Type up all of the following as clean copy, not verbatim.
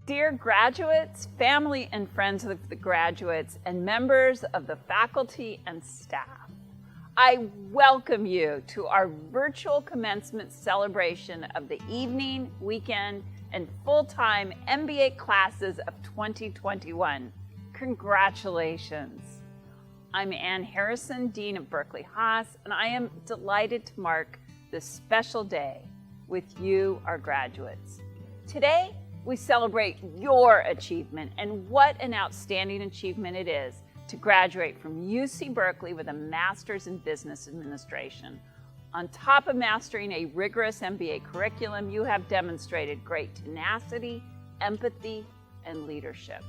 Dear graduates, family and friends of the graduates, and members of the faculty and staff, I welcome you to our virtual commencement celebration of the evening, weekend, and full-time MBA classes of 2021. Congratulations. I'm Ann Harrison, Dean of Berkeley Haas, and I am delighted to mark this special day with you, our graduates. Today, we celebrate your achievement, and what an outstanding achievement it is to graduate from UC Berkeley with a master's in business administration. On top of mastering a rigorous MBA curriculum, you have demonstrated great tenacity, empathy, and leadership.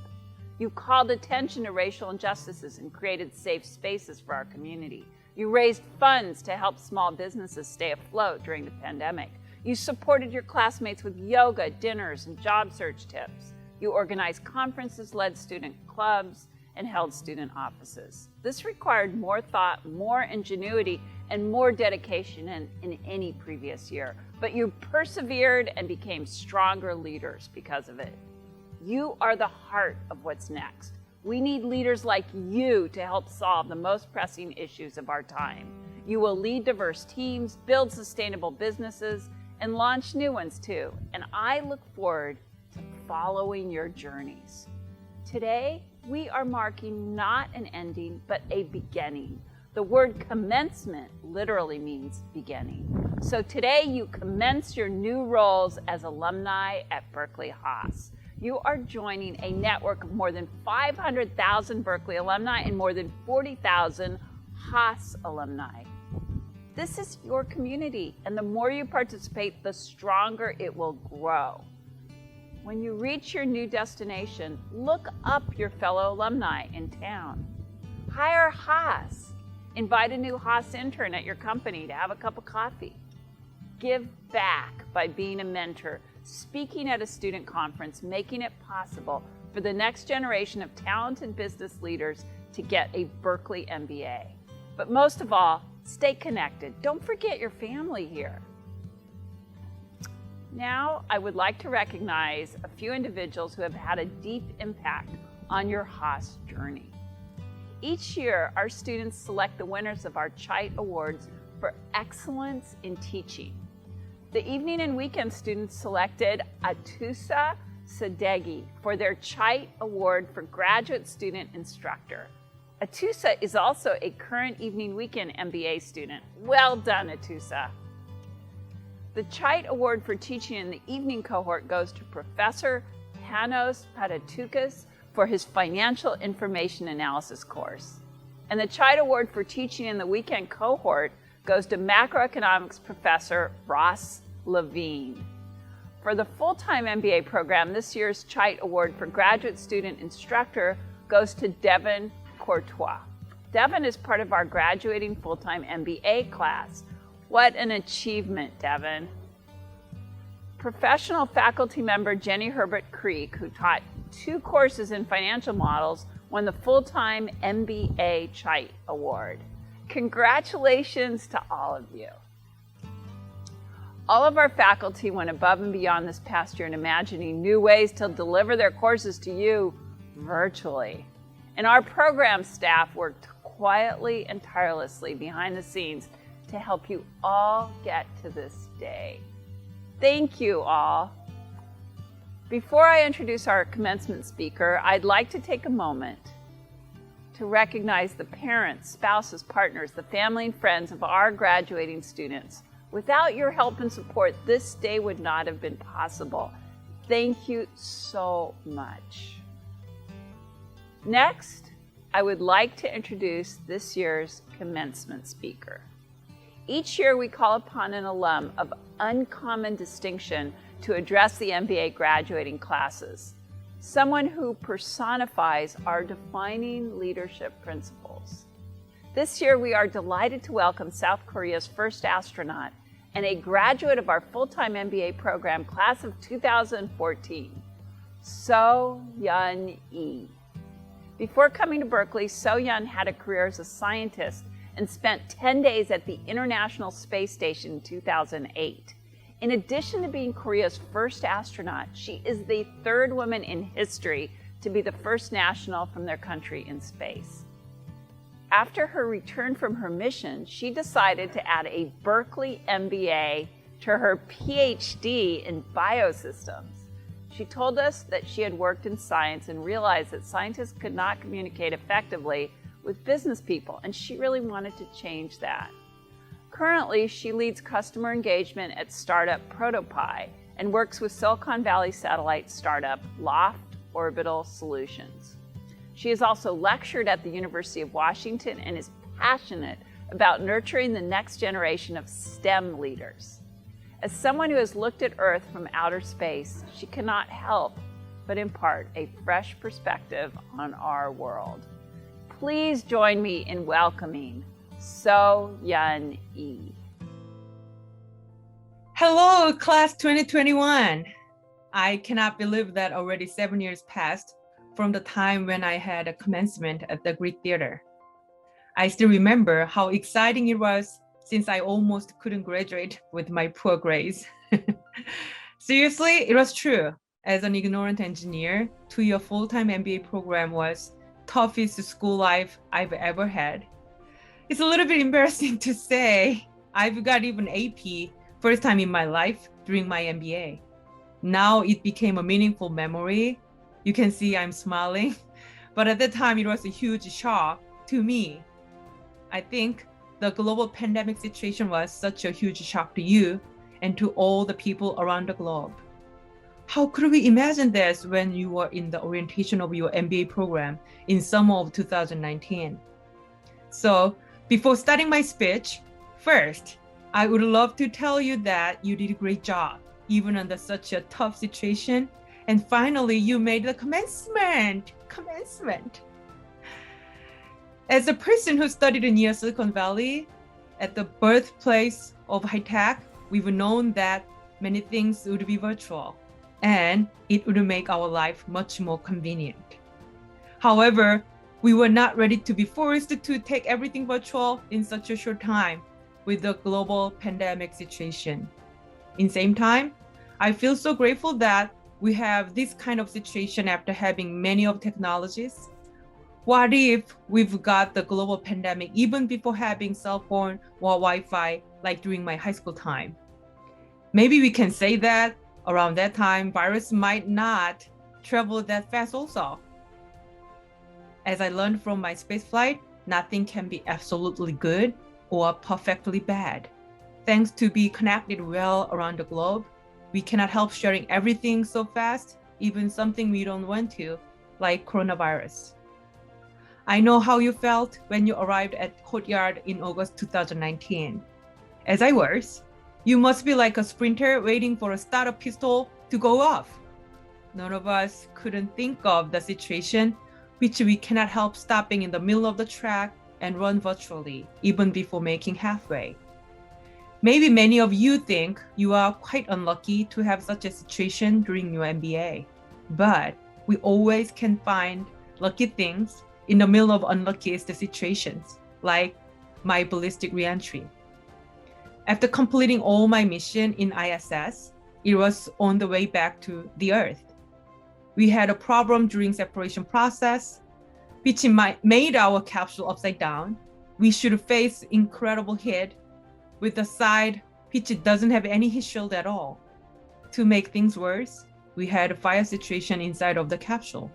You called attention to racial injustices and created safe spaces for our community. You raised funds to help small businesses stay afloat during the pandemic. You supported your classmates with yoga, dinners, and job search tips. You organized conferences, led student clubs, and held student offices. This required more thought, more ingenuity, and more dedication than in any previous year. But you persevered and became stronger leaders because of it. You are the heart of what's next. We need leaders like you to help solve the most pressing issues of our time. You will lead diverse teams, build sustainable businesses, and launch new ones too. And I look forward to following your journeys. Today, we are marking not an ending, but a beginning. The word commencement literally means beginning. So today you commence your new roles as alumni at Berkeley Haas. You are joining a network of more than 500,000 Berkeley alumni and more than 40,000 Haas alumni. This is your community, and the more you participate, the stronger it will grow. When you reach your new destination, look up your fellow alumni in town. Hire Haas. Invite a new Haas intern at your company to have a cup of coffee. Give back by being a mentor, speaking at a student conference, making it possible for the next generation of talented business leaders to get a Berkeley MBA. But most of all, stay connected. Don't forget your family here. Now, I would like to recognize a few individuals who have had a deep impact on your Haas journey. Each year, our students select the winners of our CHITE Awards for excellence in teaching. The evening and weekend students selected Atusa Sadeghi for their CHITE Award for Graduate Student Instructor. Atusa is also a current evening weekend MBA student. Well done, Atusa. The CHITE Award for Teaching in the Evening Cohort goes to Professor Panos Patatoukas for his Financial Information Analysis course. And the CHITE Award for Teaching in the Weekend Cohort goes to Macroeconomics Professor Ross Levine. For the full-time MBA program, this year's CHITE Award for Graduate Student Instructor goes to Devin Courtois. Devin is part of our graduating full-time MBA class. What an achievement, Devin. Professional faculty member Jenny Herbert Creek, who taught 2 courses in financial models, won the full-time MBA CHITE Award. Congratulations to all of you. All of our faculty went above and beyond this past year in imagining new ways to deliver their courses to you virtually. And our program staff worked quietly and tirelessly behind the scenes to help you all get to this day. Thank you all. Before I introduce our commencement speaker, I'd like to take a moment to recognize the parents, spouses, partners, the family and friends of our graduating students. Without your help and support, this day would not have been possible. Thank you so much. Next, I would like to introduce this year's commencement speaker. Each year, we call upon an alum of uncommon distinction to address the MBA graduating classes, someone who personifies our defining leadership principles. This year, we are delighted to welcome South Korea's first astronaut and a graduate of our full-time MBA program, class of 2014, Soyeon Yi. Before coming to Berkeley, Soyeon had a career as a scientist and spent 10 days at the International Space Station in 2008. In addition to being Korea's first astronaut, she is the third woman in history to be the first national from their country in space. After her return from her mission, she decided to add a Berkeley MBA to her PhD in biosystems. She told us that she had worked in science and realized that scientists could not communicate effectively with business people, and she really wanted to change that. Currently, she leads customer engagement at startup Protopie and works with Silicon Valley satellite startup Loft Orbital Solutions. She has also lectured at the University of Washington and is passionate about nurturing the next generation of STEM leaders. As someone who has looked at Earth from outer space, she cannot help but impart a fresh perspective on our world. Please join me in welcoming Soyeon Yi. Hello, class 2021. I cannot believe that already 7 years passed from the time when I had a commencement at the Greek Theater. I still remember how exciting it was since I almost couldn't graduate with my poor grades. Seriously, it was true. As an ignorant engineer, 2-year full-time MBA program was toughest school life I've ever had. It's a little bit embarrassing to say I've got even AP first time in my life during my MBA. Now it became a meaningful memory. You can see I'm smiling, but at the time it was a huge shock to me. I think the global pandemic situation was such a huge shock to you and to all the people around the globe. How could we imagine this when you were in the orientation of your MBA program in summer of 2019? So before starting my speech, first, I would love to tell you that you did a great job, even under such a tough situation. And finally, you made the commencement. As a person who studied near Silicon Valley, at the birthplace of high tech, we've known that many things would be virtual, and it would make our life much more convenient. However, we were not ready to be forced to take everything virtual in such a short time with the global pandemic situation. In the same time, I feel so grateful that we have this kind of situation after having many of technologies. What if we've got the global pandemic even before having cell phone or Wi-Fi like during my high school time? Maybe we can say that around that time, virus might not travel that fast also. As I learned from my space flight, nothing can be absolutely good or perfectly bad. Thanks to be connected well around the globe, we cannot help sharing everything so fast, even something we don't want to, like coronavirus. I know how you felt when you arrived at Courtyard in August 2019. As I was, you must be like a sprinter waiting for a startup pistol to go off. None of us couldn't think of the situation which we cannot help stopping in the middle of the track and run virtually, even before making halfway. Maybe many of you think you are quite unlucky to have such a situation during your MBA, but we always can find lucky things in the middle of unluckiest situations, like my ballistic reentry. After completing all my mission in ISS, it was on the way back to the Earth. We had a problem during separation process, which made our capsule upside down. We should face incredible heat with the side which doesn't have any heat shield at all. To make things worse, we had a fire situation inside of the capsule.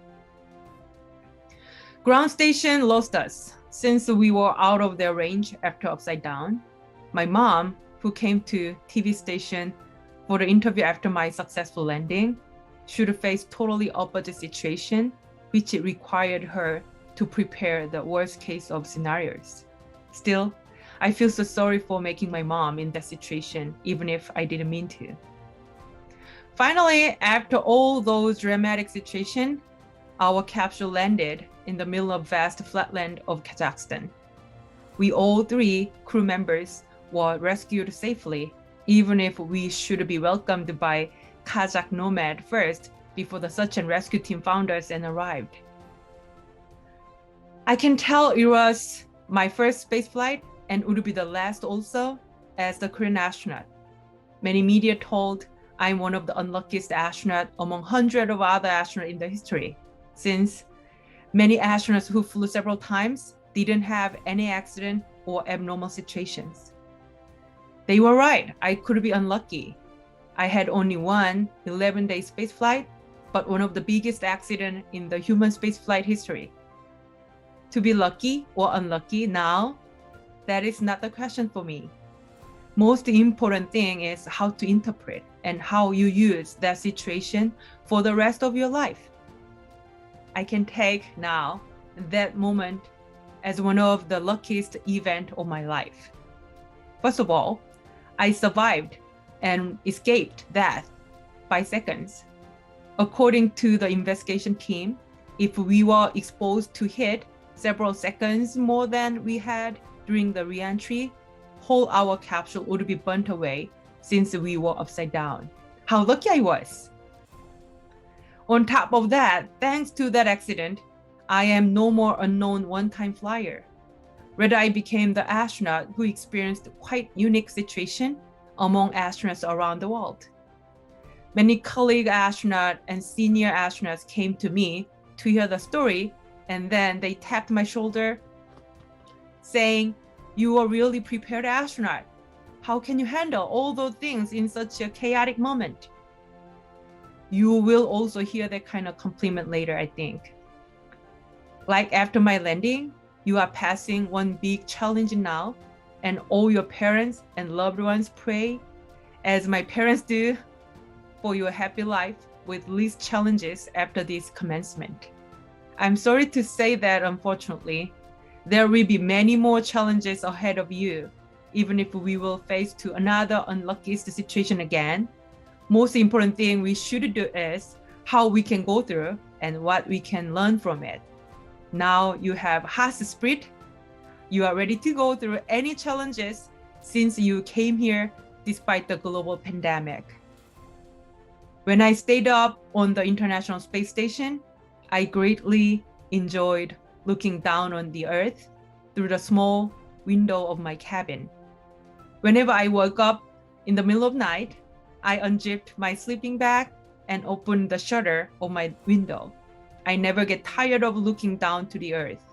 Ground station lost us since we were out of their range after upside down. My mom, who came to TV station for the interview after my successful landing, should face totally opposite situation, which required her to prepare the worst case of scenarios. Still, I feel so sorry for making my mom in that situation, even if I didn't mean to. Finally, after all those dramatic situations, our capsule landed in the middle of vast flatland of Kazakhstan. We all 3 crew members were rescued safely, even if we should be welcomed by Kazakh nomad first before the search and rescue team found us and arrived. I can tell it was my first space flight and would be the last also as the Korean astronaut. Many media told I'm one of the unluckiest astronauts among hundreds of other astronauts in the history, since many astronauts who flew several times didn't have any accident or abnormal situations. They were right. I could be unlucky. I had only one 11-day space flight, but one of the biggest accidents in the human spaceflight history. To be lucky or unlucky now, that is not the question for me. Most important thing is how to interpret and how you use that situation for the rest of your life. I can take now that moment as one of the luckiest events of my life. First of all, I survived and escaped death by seconds. According to the investigation team, if we were exposed to heat several seconds more than we had during the re-entry, whole our capsule would be burnt away since we were upside down. How lucky I was. On top of that, thanks to that accident, I am no more unknown one-time flyer. Rather, I became the astronaut who experienced quite unique situation among astronauts around the world. Many colleague astronauts and senior astronauts came to me to hear the story, and then they tapped my shoulder saying, "You are really prepared astronaut. How can you handle all those things in such a chaotic moment?" You will also hear that kind of compliment later, I think. Like after my landing, you are passing one big challenge now, and all your parents and loved ones pray, as my parents do, for your happy life with least challenges after this commencement. I'm sorry to say that, unfortunately, there will be many more challenges ahead of you, even if we will face to another unluckiest situation again. Most important thing we should do is how we can go through and what we can learn from it. Now you have Haas spirit. You are ready to go through any challenges since you came here despite the global pandemic. When I stayed up on the International Space Station, I greatly enjoyed looking down on the Earth through the small window of my cabin. Whenever I woke up in the middle of night, I unzipped my sleeping bag and opened the shutter of my window. I never get tired of looking down to the Earth.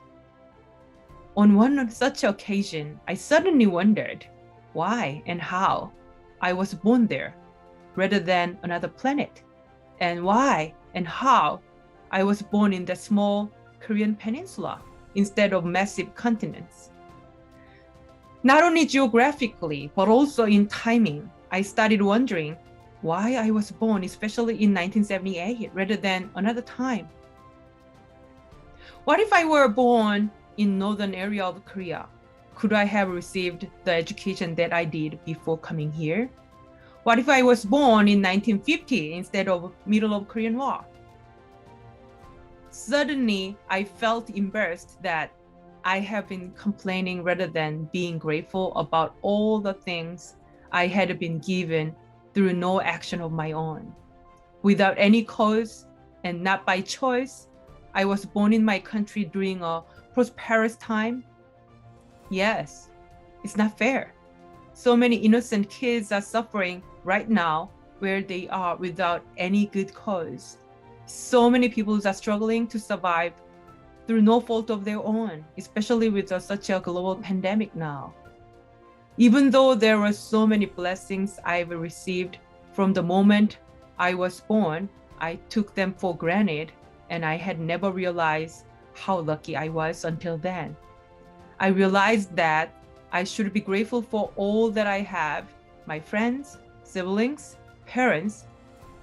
On one such occasion, I suddenly wondered why and how I was born there rather than another planet, and why and how I was born in the small Korean peninsula instead of massive continents. Not only geographically, but also in timing, I started wondering why I was born, especially in 1978, rather than another time. What if I were born in northern area of Korea? Could I have received the education that I did before coming here? What if I was born in 1950 instead of middle of Korean War? Suddenly, I felt embarrassed that I have been complaining rather than being grateful about all the things I had been given through no action of my own. Without any cause and not by choice, I was born in my country during a prosperous time. Yes, it's not fair. So many innocent kids are suffering right now where they are without any good cause. So many people are struggling to survive through no fault of their own, especially with such a global pandemic now. Even though there were so many blessings I've received from the moment I was born, I took them for granted, and I had never realized how lucky I was until then. I realized that I should be grateful for all that I have, my friends, siblings, parents,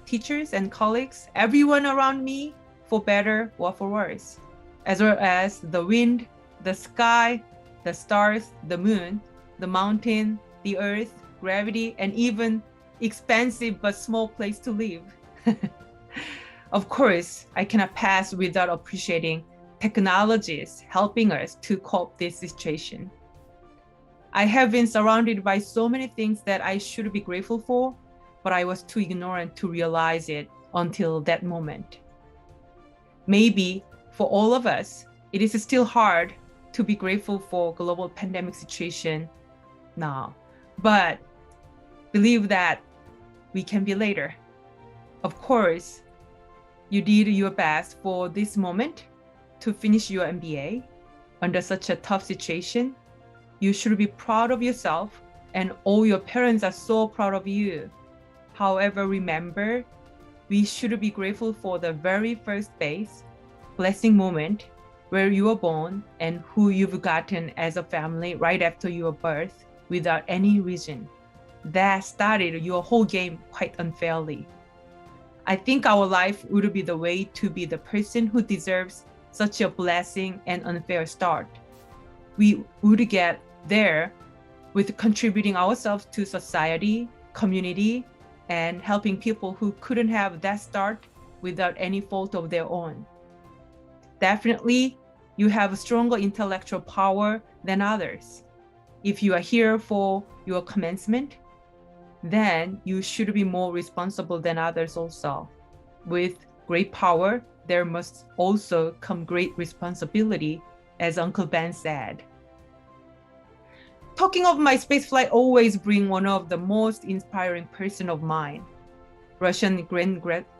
teachers and colleagues, everyone around me, for better or for worse, as well as the wind, the sky, the stars, the moon, the mountain, the earth, gravity, and even expensive but small place to live. Of course, I cannot pass without appreciating technologies helping us to cope this situation. I have been surrounded by so many things that I should be grateful for, but I was too ignorant to realize it until that moment. Maybe for all of us, it is still hard to be grateful for global pandemic situation now, but believe that we can be later. Of course, you did your best for this moment to finish your MBA under such a tough situation. You should be proud of yourself, and all your parents are so proud of you. However, remember, we should be grateful for the very first base, blessing moment where you were born and who you've gotten as a family right after your birth without any reason. That started your whole game quite unfairly. I think our life would be the way to be the person who deserves such a blessing and unfair start. We would get there with contributing ourselves to society, community, and helping people who couldn't have that start without any fault of their own. Definitely, you have a stronger intellectual power than others. If you are here for your commencement, then you should be more responsible than others also. With great power, there must also come great responsibility, as Uncle Ben said. Talking of my spaceflight always bring one of the most inspiring person of mine, Russian grandfather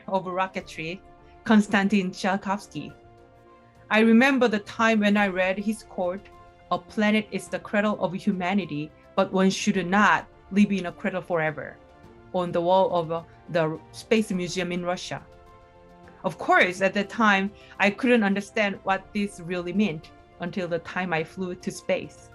of rocketry, Konstantin Tsiolkovsky. I remember the time when I read his quote, "A planet is the cradle of humanity, but one should not live in a cradle forever," on the wall of the Space Museum in Russia. Of course, at that time, I couldn't understand what this really meant until the time I flew to space.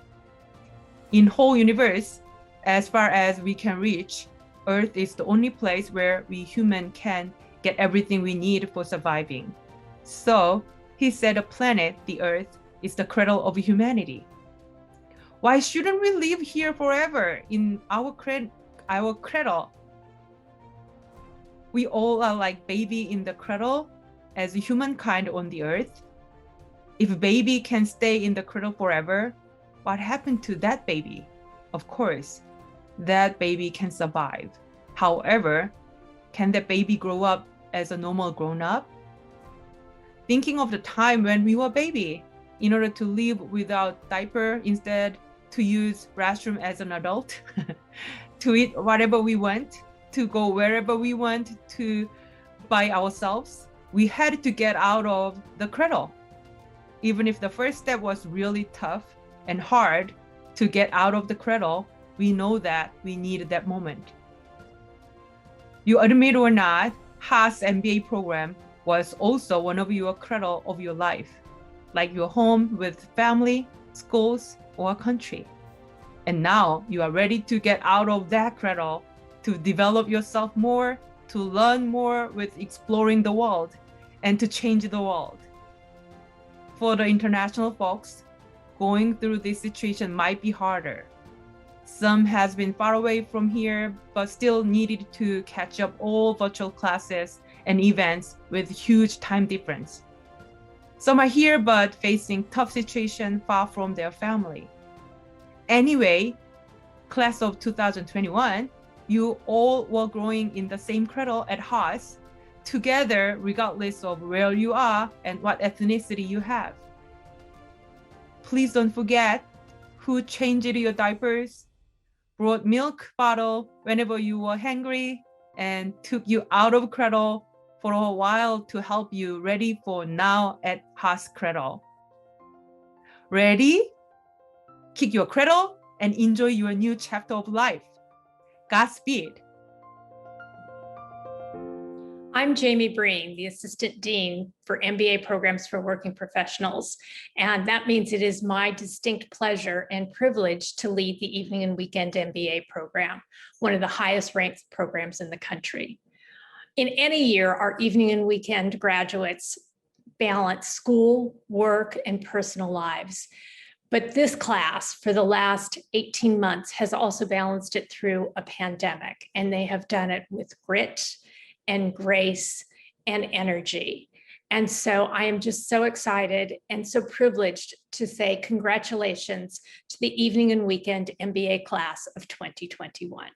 In whole universe, as far as we can reach, Earth is the only place where we human can get everything we need for surviving. So he said a planet, the Earth, is the cradle of humanity. Why shouldn't we live here forever in our cradle? We all are like baby in the cradle as humankind on the Earth. If baby can stay in the cradle forever, what happened to that baby? Of course, that baby can survive. However, can that baby grow up as a normal grown-up? Thinking of the time when we were baby, in order to live without diaper, instead to use restroom as an adult, to eat whatever we want, to go wherever we want to by ourselves, we had to get out of the cradle. Even if the first step was really tough and hard to get out of the cradle, we know that we needed that moment. You admit or not, Haas MBA program was also one of your cradle of your life, like your home with family, schools, or country. And now you are ready to get out of that cradle, to develop yourself more, to learn more with exploring the world, and to change the world. For the international folks, going through this situation might be harder. Some has been far away from here, but still needed to catch up all virtual classes and events with huge time difference. Some are here, but facing tough situation far from their family. Anyway, class of 2021, you all were growing in the same cradle at Haas, together regardless of where you are and what ethnicity you have. Please don't forget who changed your diapers, brought milk bottle whenever you were hungry, and took you out of cradle for a while to help you ready for now at Haas cradle. Ready? Kick your cradle and enjoy your new chapter of life. Godspeed. I'm Jamie Breen, the Assistant Dean for MBA Programs for Working Professionals, and that means it is my distinct pleasure and privilege to lead the Evening and Weekend MBA program, one of the highest ranked programs in the country. In any year, our Evening and Weekend graduates balance school, work, and personal lives. But this class for the last 18 months has also balanced it through a pandemic, and they have done it with grit and grace and energy. And so I am just so excited and so privileged to say congratulations to the Evening and Weekend MBA class of 2021.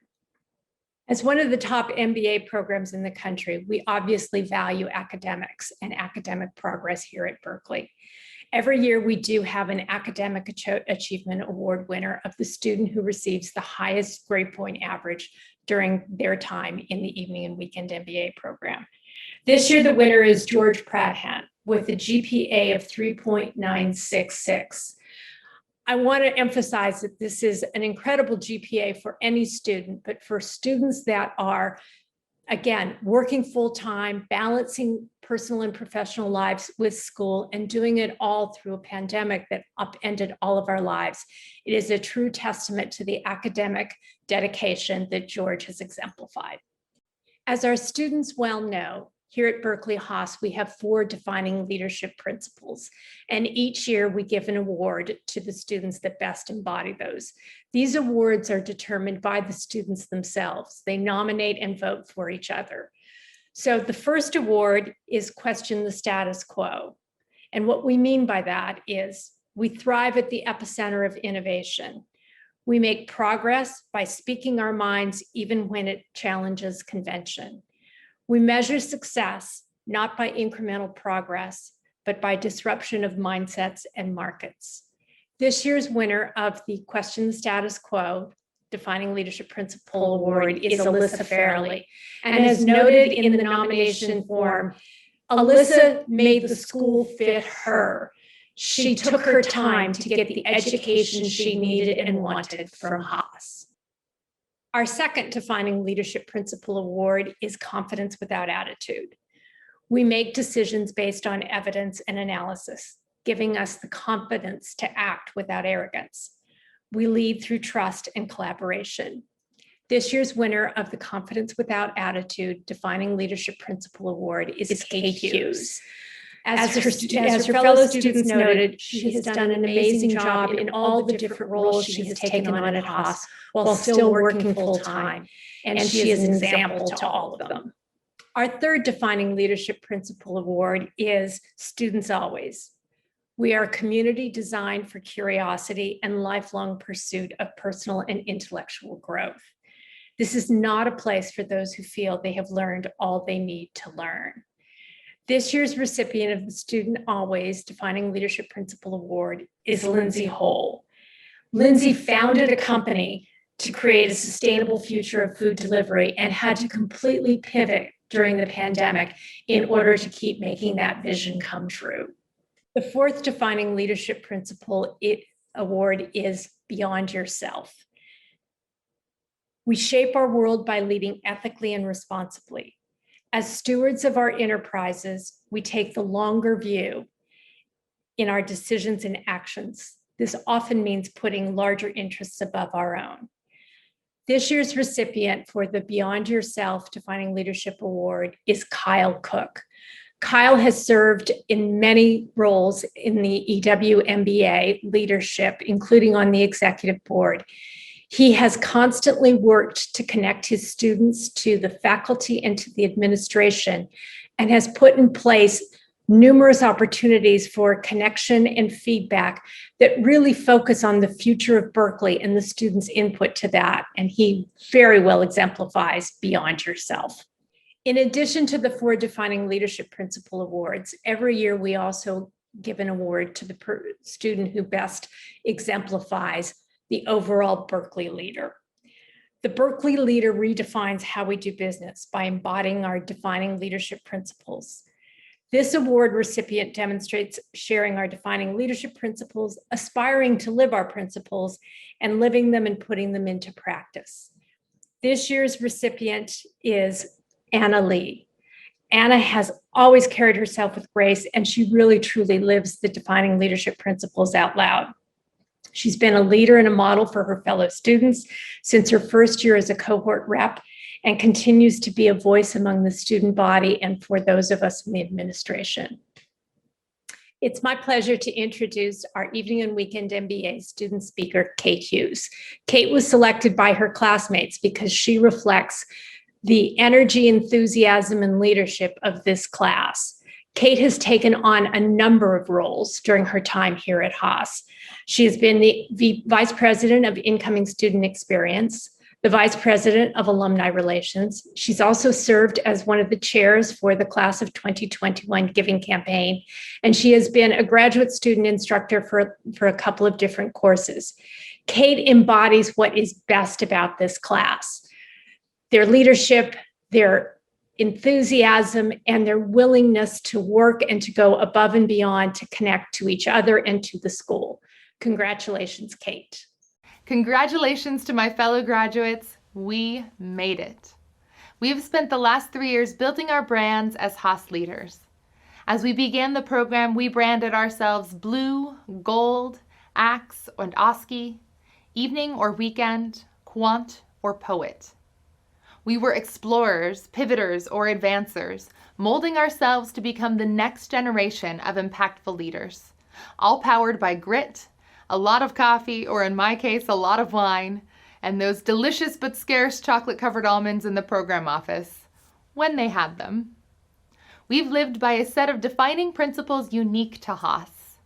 As one of the top MBA programs in the country, we obviously value academics and academic progress here at Berkeley. Every year, we do have an Academic Achievement Award winner of the student who receives the highest grade point average during their time in the evening and weekend MBA program. This year, the winner is George Pradhan with a GPA of 3.966. I want to emphasize that this is an incredible GPA for any student, but for students that are, again, working full-time, balancing personal and professional lives with school, and doing it all through a pandemic that upended all of our lives, it is a true testament to the academic dedication that George has exemplified. As our students well know, here at Berkeley Haas, we have 4 defining leadership principles, and each year we give an award to the students that best embody those. These awards are determined by the students themselves. They nominate and vote for each other. So the first award is Question the Status Quo. And what we mean by that is we thrive at the epicenter of innovation. We make progress by speaking our minds even when it challenges convention. We measure success not by incremental progress, but by disruption of mindsets and markets. This year's winner of the Question the Status Quo Defining Leadership Principle Award is Alyssa Fairley. And as noted in the nomination form, Alyssa made the school fit her. She took her time to get the education she needed and wanted from Haas. Our second Defining Leadership Principle Award is Confidence Without Attitude. We make decisions based on evidence and analysis, giving us the confidence to act without arrogance. We lead through trust and collaboration. This year's winner of the Confidence Without Attitude Defining Leadership Principle Award is Kate Hughes. As her fellow students noted, she has done an amazing job in all the different roles she has taken on at Haas while still working full-time, and she is an example to all of them. Our third Defining Leadership Principle Award is Students Always. We are a community designed for curiosity and lifelong pursuit of personal and intellectual growth. This is not a place for those who feel they have learned all they need to learn. This year's recipient of the Student Always Defining Leadership Principle Award is Lindsay Hole. Lindsay founded a company to create a sustainable future of food delivery and had to completely pivot during the pandemic in order to keep making that vision come true. The fourth Defining Leadership Principle Award is Beyond Yourself. We shape our world by leading ethically and responsibly. As stewards of our enterprises, we take the longer view in our decisions and actions. This often means putting larger interests above our own. This year's recipient for the Beyond Yourself Defining Leadership Award is Kyle Cook. Kyle has served in many roles in the EWMBA leadership, including on the executive board. He has constantly worked to connect his students to the faculty and to the administration, and has put in place numerous opportunities for connection and feedback that really focus on the future of Berkeley and the students' input to that. And he very well exemplifies Beyond Yourself. In addition to the 4 Defining Leadership Principle Awards, every year we also give an award to the student who best exemplifies the overall Berkeley leader. The Berkeley leader redefines how we do business by embodying our defining leadership principles. This award recipient demonstrates sharing our defining leadership principles, aspiring to live our principles, and living them and putting them into practice. This year's recipient is Anna Lee. Anna has always carried herself with grace, and she really truly lives the defining leadership principles out loud. She's been a leader and a model for her fellow students since her first year as a cohort rep, and continues to be a voice among the student body and for those of us in the administration. It's my pleasure to introduce our evening and weekend MBA student speaker, Kate Hughes. Kate was selected by her classmates because she reflects the energy, enthusiasm, and leadership of this class. Kate has taken on a number of roles during her time here at Haas. She has been the Vice President of Incoming Student Experience, the Vice President of Alumni Relations. She's also served as one of the chairs for the Class of 2021 Giving Campaign, and she has been a graduate student instructor for a couple of different courses. Kate embodies what is best about this class: their leadership, their enthusiasm, and their willingness to work and to go above and beyond to connect to each other and to the school. Congratulations, Kate. Congratulations to my fellow graduates. We made it. We have spent the last 3 years building our brands as Haas leaders. As we began the program, we branded ourselves Blue, Gold, Axe, and Oski, Evening or Weekend, Quant, or Poet. We were explorers, pivoters, or advancers, molding ourselves to become the next generation of impactful leaders, all powered by grit, a lot of coffee, or in my case, a lot of wine, and those delicious but scarce chocolate-covered almonds in the program office, when they had them. We've lived by a set of defining principles unique to Haas.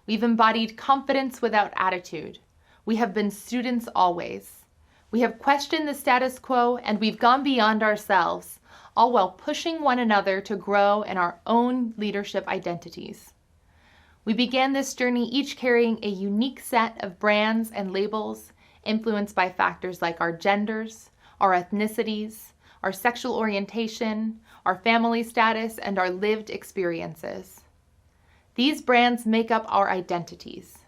We've embodied confidence without attitude. We have been students always. We have questioned the status quo, and we've gone beyond ourselves, all while pushing one another to grow in our own leadership identities. We began this journey each carrying a unique set of brands and labels influenced by factors like our genders, our ethnicities, our sexual orientation, our family status, and our lived experiences. These brands make up our identities,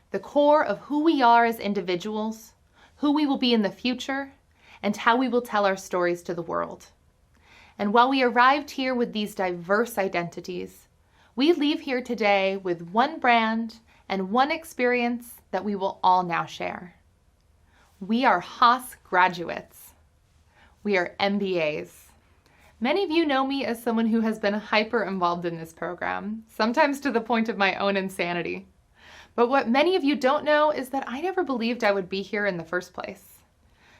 the core of who we are as individuals, who we will be in the future, and how we will tell our stories to the world. And while we arrived here with these diverse identities, we leave here today with one brand and one experience that we will all now share. We are Haas graduates. We are MBAs. Many of you know me as someone who has been hyper involved in this program, sometimes to the point of my own insanity. But what many of you don't know is that I never believed I would be here in the first place.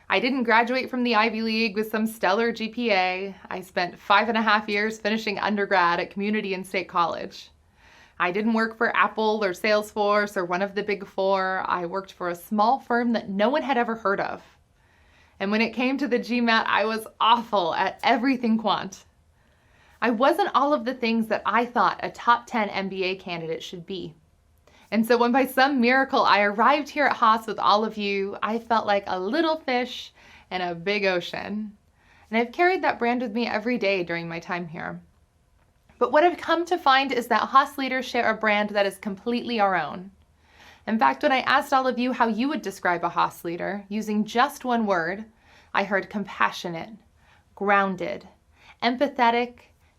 I didn't graduate from the Ivy League with some stellar GPA. I spent 5.5 years finishing undergrad at community and state college. I didn't work for Apple or Salesforce or one of the big four. I worked for a small firm that no one had ever heard of. And when it came to the GMAT, I was awful at everything quant. I wasn't all of the things that I thought a top 10 MBA candidate should be. And so when by some miracle I arrived here at Haas with all of you, I felt like a little fish in a big ocean. And I've carried that brand with me every day during my time here. But what I've come to find is that Haas leaders share a brand that is completely our own. In fact, when I asked all of you how you would describe a Haas leader, using just one word, I heard compassionate, grounded, empathetic,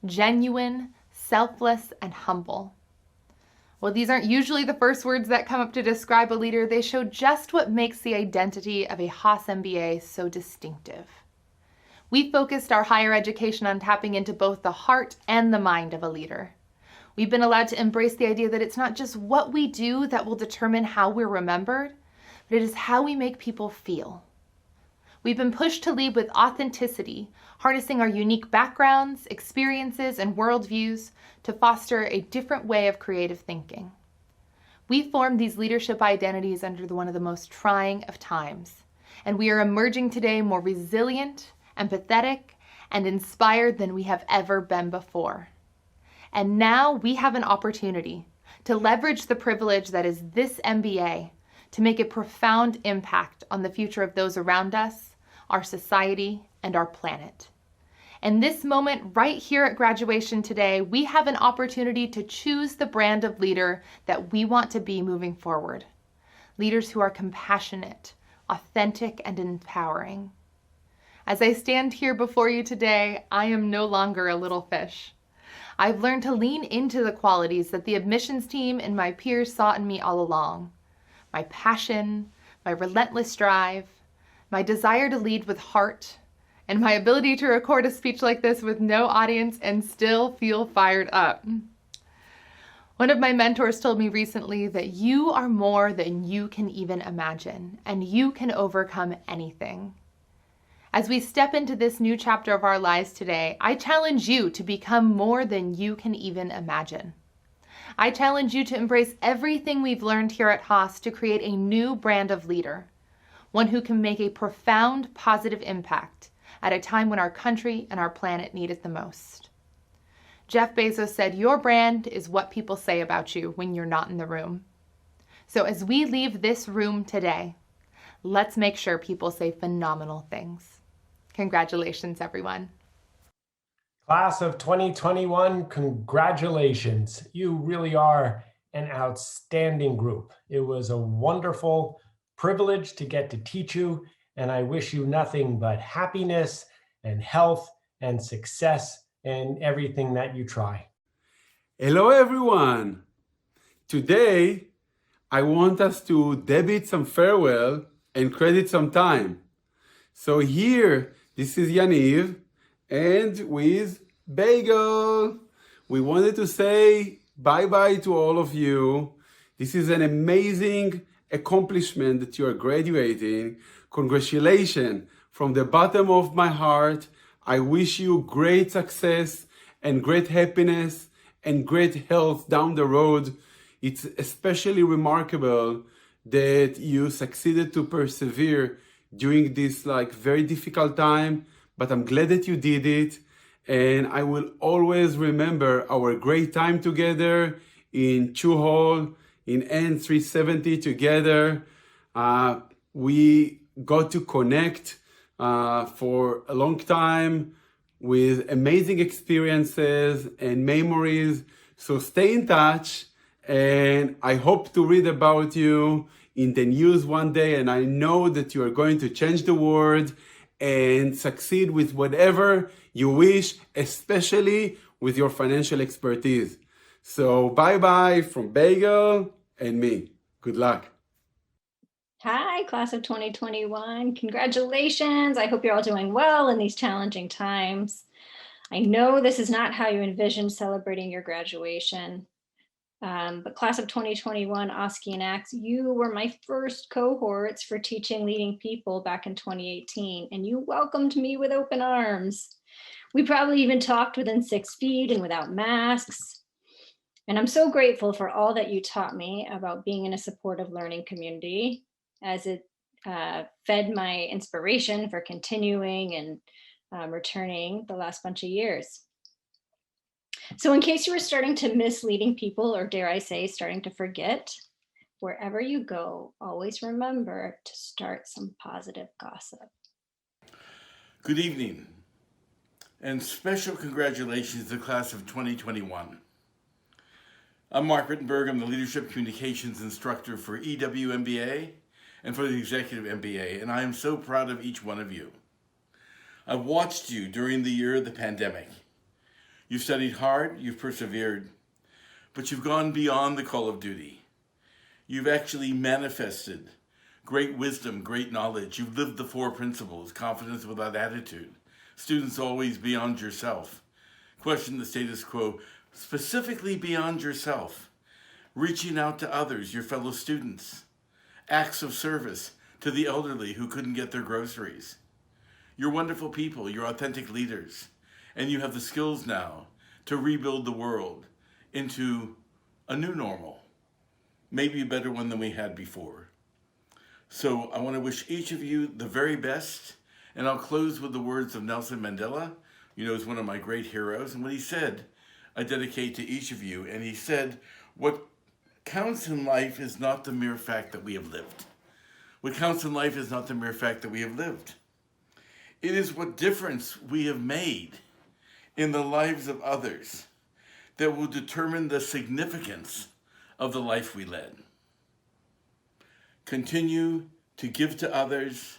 genuine, selfless, and humble. Well, these aren't usually the first words that come up to describe a leader. They show just what makes the identity of a Haas MBA so distinctive. We focused our higher education on tapping into both the heart and the mind of a leader. We've been allowed to embrace the idea that it's not just what we do that will determine how we're remembered, but it is how we make people feel. We've been pushed to lead with authenticity, harnessing our unique backgrounds, experiences, and worldviews to foster a different way of creative thinking. We formed these leadership identities under one of the most trying of times, and we are emerging today more resilient, empathetic, and inspired than we have ever been before. And now we have an opportunity to leverage the privilege that is this MBA to make a profound impact on the future of those around us, our society, and our planet. In this moment, right here at graduation today, we have an opportunity to choose the brand of leader that we want to be moving forward. Leaders who are compassionate, authentic, and empowering. As I stand here before you today, I am no longer a little fish. I've learned to lean into the qualities that the admissions team and my peers saw in me all along. My passion, my relentless drive, my desire to lead with heart, and my ability to record a speech like this with no audience and still feel fired up. One of my mentors told me recently that you are more than you can even imagine, and you can overcome anything. As we step into this new chapter of our lives today, I challenge you to become more than you can even imagine. I challenge you to embrace everything we've learned here at Haas to create a new brand of leader, one who can make a profound positive impact at a time when our country and our planet need it the most. Jeff Bezos said, "Your brand is what people say about you when you're not in the room." So as we leave this room today, let's make sure people say phenomenal things. Congratulations, everyone. Class of 2021, congratulations. You really are an outstanding group. It was a wonderful privilege to get to teach you, and I wish you nothing but happiness and health and success in everything that you try. Hello, everyone. Today, I want us to debit some farewell and credit some time. So here, this is Yaniv, and with Bagel, we wanted to say bye-bye to all of you. This is an amazing accomplishment that you are graduating. Congratulations from the bottom of my heart. I wish you great success and great happiness and great health down the road. It's especially remarkable that you succeeded to persevere during this very difficult time, but I'm glad that you did it. And I will always remember our great time together in Chu Hall, in N370 together. We got to connect for a long time with amazing experiences and memories. So stay in touch, and I hope to read about you in the news one day, and I know that you are going to change the world and succeed with whatever you wish, especially with your financial expertise. So bye-bye from Bagel and me. Good luck. Hi, class of 2021. Congratulations. I hope you're all doing well in these challenging times. I know this is not how you envisioned celebrating your graduation. But class of 2021, Oski and Axe, you were my first cohorts for teaching leading people back in 2018, and you welcomed me with open arms. We probably even talked within 6 feet and without masks. And I'm so grateful for all that you taught me about being in a supportive learning community, as it fed my inspiration for continuing and returning the last bunch of years. So in case you were starting to miss leading people, or dare I say, starting to forget, wherever you go, always remember to start some positive gossip. Good evening, and special congratulations to the class of 2021. I'm Mark Rittenberg. I'm the Leadership Communications Instructor for EWMBA and for the Executive MBA, and I am so proud of each one of you. I've watched you during the year of the pandemic. You've studied hard, you've persevered, but you've gone beyond the call of duty. You've actually manifested great wisdom, great knowledge. You've lived the 4 principles: confidence without attitude, students always beyond yourself, question the status quo, specifically beyond yourself, reaching out to others, your fellow students, acts of service to the elderly who couldn't get their groceries. You're wonderful people, you're authentic leaders, and you have the skills now to rebuild the world into a new normal, maybe a better one than we had before. So I want to wish each of you the very best, and I'll close with the words of Nelson Mandela. You know, he's one of my great heroes, and what he said, I dedicate to each of you. And he said, what counts in life is not the mere fact that we have lived. What counts in life is not the mere fact that we have lived. It is what difference we have made in the lives of others that will determine the significance of the life we led. Continue to give to others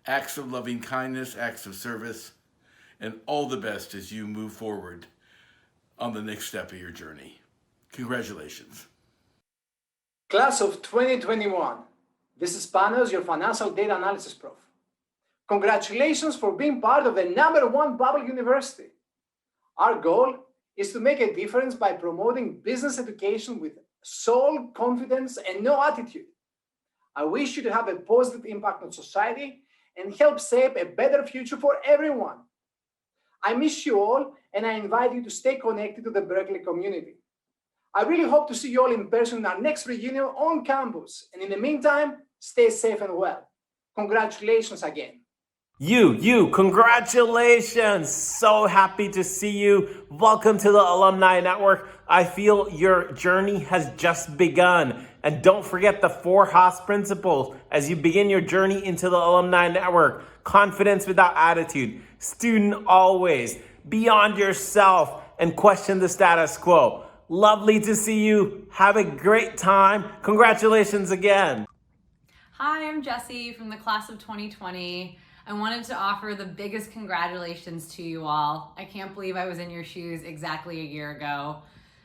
acts of loving kindness, acts of service, and all the best as you move forward on the next step of your journey. Congratulations. Class of 2021, this is Panos, your financial data analysis prof. Congratulations for being part of the #1 public university. Our goal is to make a difference by promoting business education with soul, confidence, and no attitude. I wish you to have a positive impact on society and help shape a better future for everyone. I miss you all, and I invite you to stay connected to the Berkeley community. I really hope to see you all in person in our next reunion on campus. And in the meantime, stay safe and well. Congratulations again. You, congratulations. So happy to see you. Welcome to the Alumni Network. I feel your journey has just begun. And don't forget the 4 Haas principles as you begin your journey into the Alumni Network. Confidence without attitude, student always, beyond yourself, and question the status quo. Lovely to see you. Have a great time. Congratulations again. Hi, I'm Jessie from the class of 2020. I wanted to offer the biggest congratulations to you all. I can't believe I was in your shoes exactly a year ago,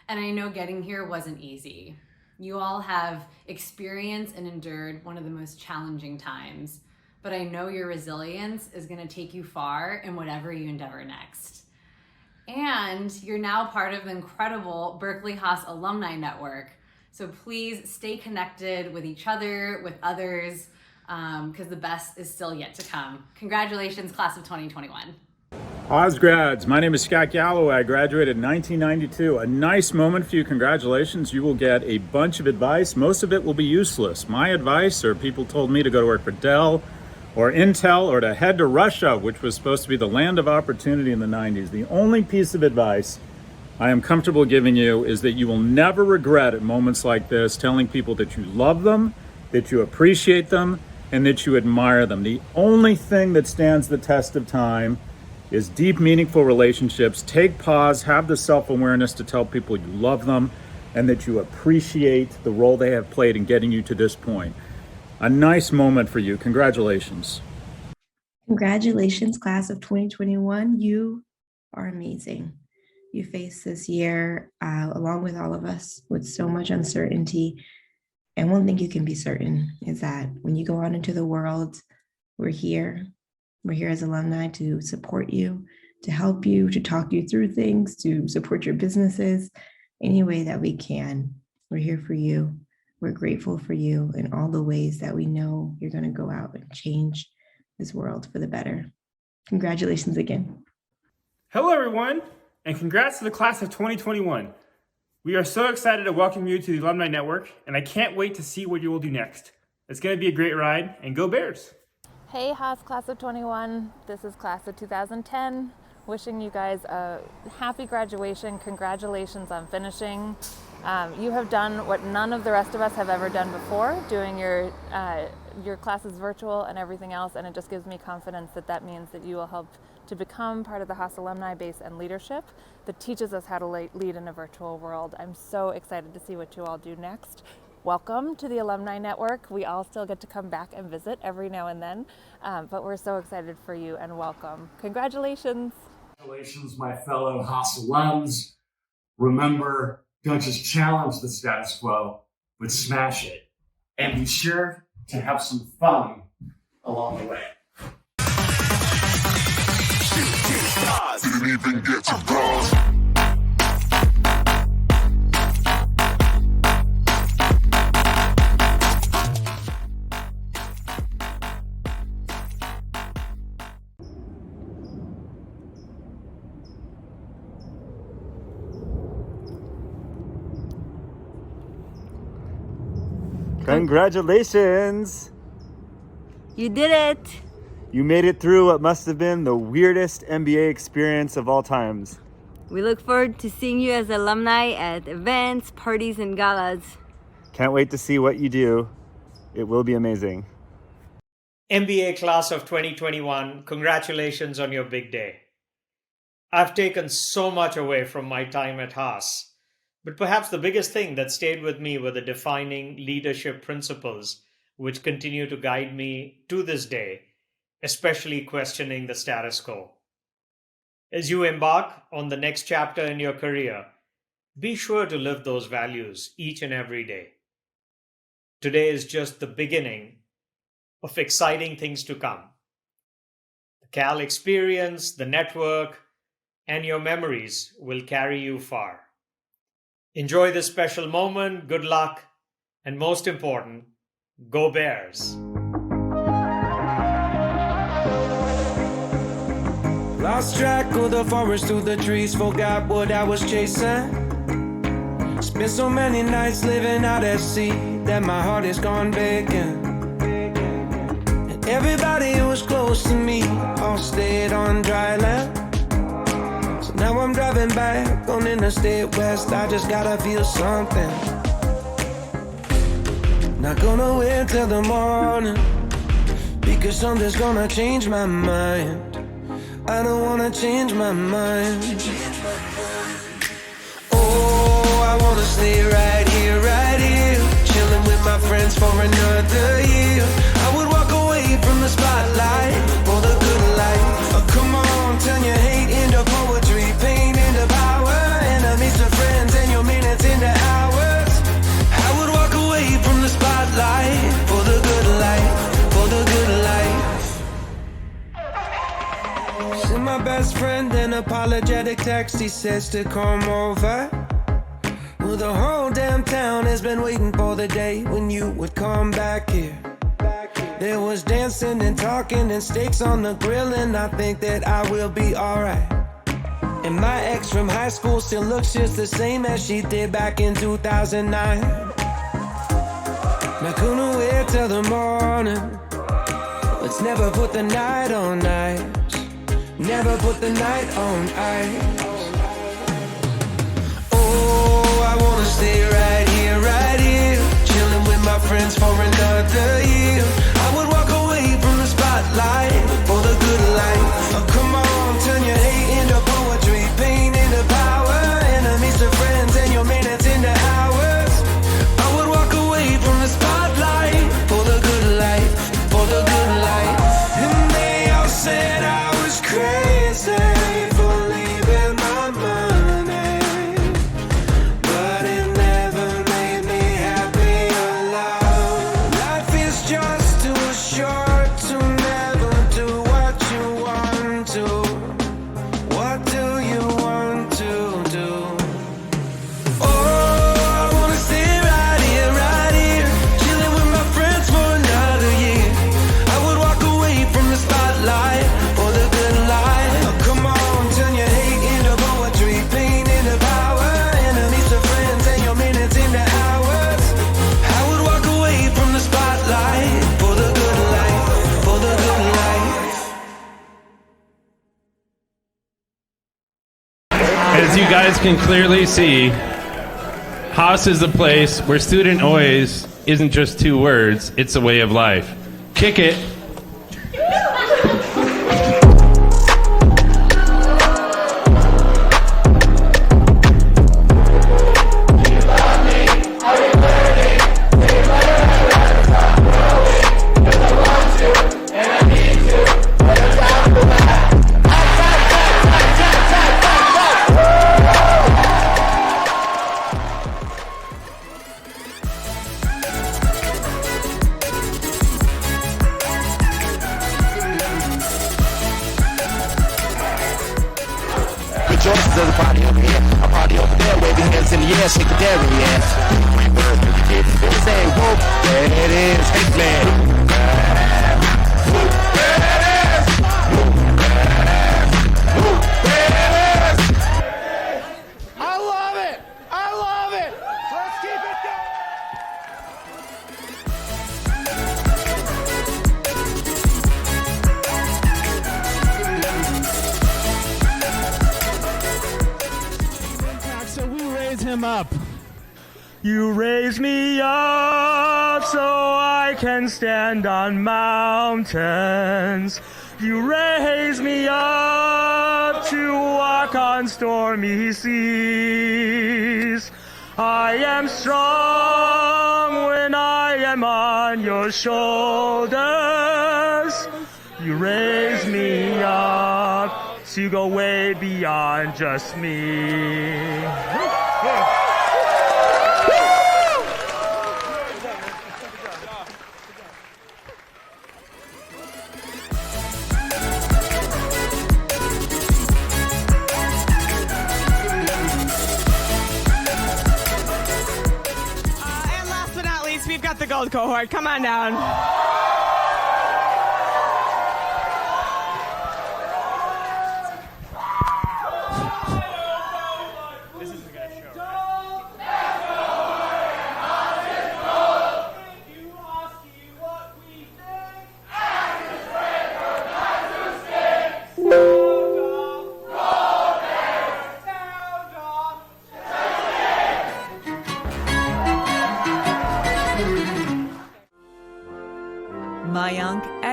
and I know getting here wasn't easy. You all have experienced and endured one of the most challenging times, but I know your resilience is going to take you far in whatever you endeavor next. And you're now part of the incredible Berkeley Haas Alumni Network. So please stay connected with each other, with others, because the best is still yet to come. Congratulations, class of 2021. Haas grads, my name is Scott Galloway. I graduated in 1992. A nice moment for you. Congratulations. You will get a bunch of advice. Most of it will be useless. My advice, or people told me to go to work for Dell or Intel or to head to Russia, which was supposed to be the land of opportunity in the 90s. The only piece of advice I am comfortable giving you is that you will never regret at moments like this telling people that you love them, that you appreciate them, and that you admire them. The only thing that stands the test of time is deep, meaningful relationships. Take pause, have the self-awareness to tell people you love them and that you appreciate the role they have played in getting you to this point. A nice moment for you. Congratulations. Congratulations, class of 2021. You are amazing. You faced this year, along with all of us, with so much uncertainty. And one thing you can be certain is that when you go out into the world, we're here. We're here as alumni to support you, to help you, to talk you through things, to support your businesses any way that we can. We're here for you. We're grateful for you in all the ways that we know you're going to go out and change this world for the better. Congratulations again. Hello, everyone, and congrats to the class of 2021. We are so excited to welcome you to the Alumni Network, and I can't wait to see what you will do next. It's going to be a great ride, and go Bears! Hey Haas class of 21, this is class of 2010. Wishing you guys a happy graduation. Congratulations on finishing. You have done what none of the rest of us have ever done before, doing your classes virtual and everything else, and it just gives me confidence that that means that you will help to become part of the Haas alumni base and leadership that teaches us how to lead in a virtual world. I'm so excited to see what you all do next. Welcome to the Alumni Network. We all still get to come back and visit every now and then, but we're so excited for you and welcome. Congratulations. Congratulations, my fellow Haas alums. Remember, don't just challenge the status quo, but smash it. And be sure to have some fun along the way. Didn't even get to pause. Congratulations! You did it! You made it through what must have been the weirdest MBA experience of all times. We look forward to seeing you as alumni at events, parties, and galas. Can't wait to see what you do. It will be amazing. MBA class of 2021, congratulations on your big day. I've taken so much away from my time at Haas. But perhaps the biggest thing that stayed with me were the defining leadership principles which continue to guide me to this day, especially questioning the status quo. As you embark on the next chapter in your career, be sure to live those values each and every day. Today is just the beginning of exciting things to come. The Cal experience, the network, and your memories will carry you far. Enjoy this special moment, good luck, and most important, go Bears! Lost track of the forest through the trees, forgot what I was chasing. Spent so many nights living out at sea that my heart is gone vacant. And Everybody who was close to me all stayed on dry land. So now I'm driving back on Interstate West. I just gotta feel something. Not gonna wait till the morning, because something's gonna change my mind. I don't wanna change my mind. Oh, I wanna stay right here, chilling with my friends for another year. I would walk away from the spotlight for the good life. Oh, come on, turn your hate into poetry, pain into power, enemies to friends, and your minutes into hours. I would walk away from the spotlight for the good life, for the good life. Send my best friend an apologetic text. He says to come over. Well, the whole damn town has been waiting for the day when you would come back here. There was dancing and talking and steaks on the grill, and I think that I will be alright. And my ex from high school still looks just the same as she did back in 2009. Not gonna wait till the morning. Let's never put the night on ice. Never put the night on ice. Oh, I wanna stay right here, chilling with my friends for another year. I would walk away from the spotlight for the good life. Oh, come on, turn your hate into poetry, pain into power, enemies to friends, and your minutes into hours. I would walk away from the spotlight for the good life, for the good life. And they all said I was crazy for leaving my money, but it never made me happy alone. Life is just too short to never do what you want to. What do you want to do? Oh, I wanna stay right here, chilling with my friends for another year. I would walk away from the spotlight for the good life. Oh, come on, turn your hate into poetry, pain into power, enemies to friends, and your minutes into hours. I would walk away from the spotlight for the good life, for the good life. As you guys can clearly see, Haas is the place where student always isn't just two words, it's a way of life. Kick it. Rejoices as a party over here, a party over there, wave your hands in the air, shake the dairy, yeah. Say, whoop, there it is, hey man. I love it! I love it! Let's keep it going! So we raise him up. You raise me up so I can stand on mountains. You raise me up to walk on stormy seas. I am strong when I am on your shoulders. You raise me up to go way beyond just me. And last but not least, we've got the gold cohort. Come on down.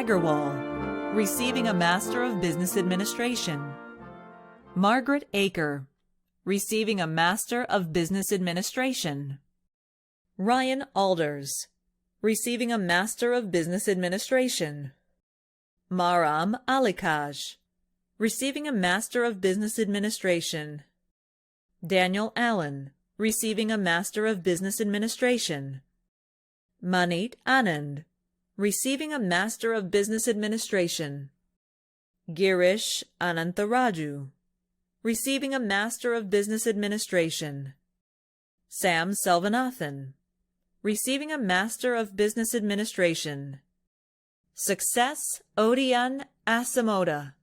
Agarwal, receiving a Master of Business Administration. Margaret Aker, receiving a Master of Business Administration. Ryan Alders, receiving a Master of Business Administration. Maram Alikaj, receiving a Master of Business Administration. Daniel Allen, receiving a Master of Business Administration. Manit Anand, receiving a Master of Business Administration. Girish Anantharaju, receiving a Master of Business Administration. Sam Selvanathan, receiving a Master of Business Administration. Success Odian Asamoda,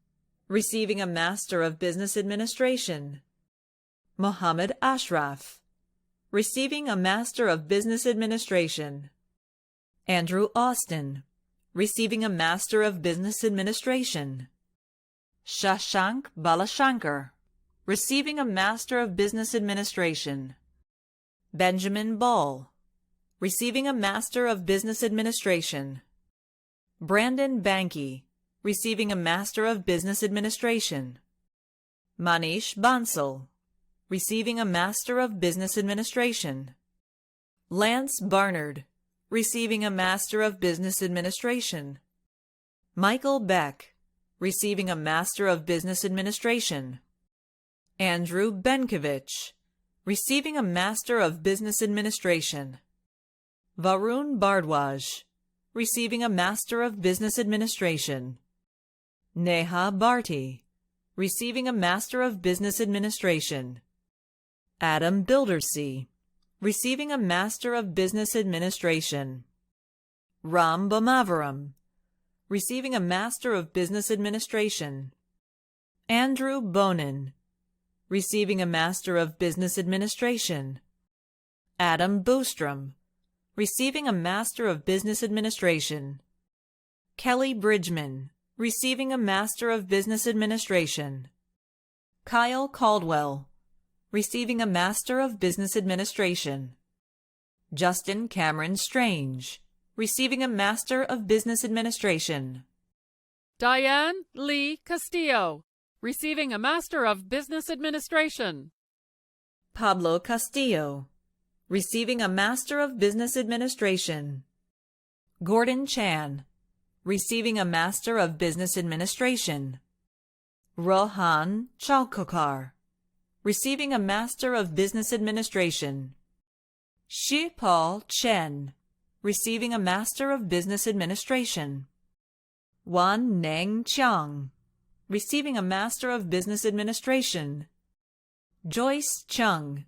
receiving a Master of Business Administration. Mohammed Ashraf, receiving a Master of Business Administration. Andrew Austin, receiving a Master of Business Administration. Shashank Balashankar, receiving a Master of Business Administration. Benjamin Ball, receiving a Master of Business Administration. Brandon Banky, receiving a Master of Business Administration. Manish Bansal, receiving a Master of Business Administration. Lance Barnard, receiving a Master of Business Administration. Michael Beck, receiving a Master of Business Administration. Andrew Benkovich, receiving a Master of Business Administration. Varun Bhardwaj, receiving a Master of Business Administration. Neha Bharti, receiving a Master of Business Administration. Adam Bildersey, receiving a Master of Business Administration. Ram Bomavaram, receiving a Master of Business Administration. Andrew Bonin, receiving a Master of Business Administration. Adam Boostrom, receiving a Master of Business Administration. Kelly Bridgman, receiving a Master of Business Administration. Kyle Caldwell, receiving a Master of Business Administration. Justin Cameron Strange, receiving a Master of Business Administration. Diane Lee Castillo, receiving a Master of Business Administration. Pablo Castillo, receiving a Master of Business Administration. Gordon Chan, receiving a Master of Business Administration. Rohan Chalkokar, receiving a Master of Business Administration. Shipal Chen, receiving a Master of Business Administration. Wan Neng Chiang, receiving a Master of Business Administration. Joyce Cheung,